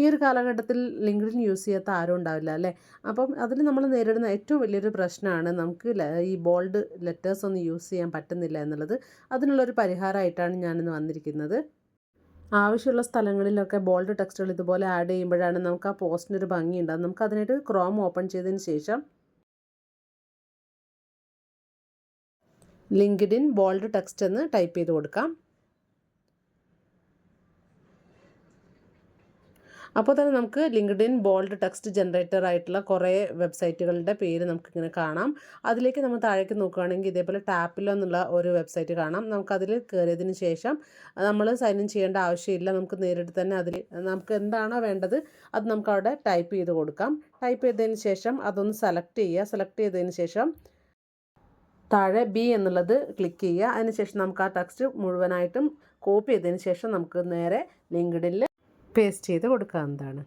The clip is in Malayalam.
ഈ ഒരു കാലഘട്ടത്തിൽ ലിങ്ക്ഡിൻ യൂസ് ചെയ്യാത്ത ആരും ഉണ്ടാവില്ല അല്ലേ? അപ്പം അതിൽ നമ്മൾ നേരിടുന്ന ഏറ്റവും വലിയൊരു പ്രശ്നമാണ് നമുക്ക് ഈ ബോൾഡ് ലെറ്റേഴ്സ് ഒന്നും യൂസ് ചെയ്യാൻ പറ്റുന്നില്ല എന്നുള്ളത്. അതിനുള്ളൊരു പരിഹാരമായിട്ടാണ് ഞാനിന്ന് വന്നിരിക്കുന്നത്. ആവശ്യമുള്ള സ്ഥലങ്ങളിലൊക്കെ ബോൾഡ് ടെക്സ്റ്റുകൾ ഇതുപോലെ ആഡ് ചെയ്യുമ്പോഴാണ് നമുക്ക് ആ പോസ്റ്റിനൊരു ഭംഗിയുണ്ടാകും. നമുക്ക് അതിനായിട്ട് ക്രോം ഓപ്പൺ ചെയ്തതിന് ശേഷം ലിങ്ക്ഡിൻ ബോൾഡ് ടെക്സ്റ്റ് എന്ന് ടൈപ്പ് ചെയ്ത് കൊടുക്കാം. അപ്പോൾ തന്നെ നമുക്ക് ലിങ്ക്ഡിൻ ബോൾഡ് ടെക്സ്റ്റ് ജനറേറ്റർ ആയിട്ടുള്ള കുറേ വെബ്സൈറ്റുകളുടെ പേര് നമുക്കിങ്ങനെ കാണാം. അതിലേക്ക് നമ്മൾ താഴേക്ക് നോക്കുകയാണെങ്കിൽ ഇതേപോലെ ടാപ്പിലോ എന്നുള്ള ഒരു വെബ്സൈറ്റ് കാണാം. നമുക്കതിൽ കയറിയതിന് ശേഷം നമ്മൾ സൈൻ ഇൻ ചെയ്യേണ്ട ആവശ്യമില്ല. നമുക്ക് നേരിട്ട് തന്നെ അതിൽ നമുക്ക് എന്താണോ വേണ്ടത് അത് നമുക്കവിടെ ടൈപ്പ് ചെയ്ത് കൊടുക്കാം. ടൈപ്പ് ചെയ്തതിന് ശേഷം അതൊന്ന് സെലക്ട് ചെയ്യുക. സെലക്ട് ചെയ്തതിന് ശേഷം താഴെ ബി എന്നുള്ളത് ക്ലിക്ക് ചെയ്യുക. അതിനുശേഷം നമുക്ക് ആ ടെക്സ്റ്റ് മുഴുവനായിട്ടും കോപ്പി ചെയ്തതിന് ശേഷം നമുക്ക് നേരെ ലിങ്ക്ഡിനിൽ പേസ്റ്റ് ചെയ്ത് കൊടുക്കാവുന്നതാണ്.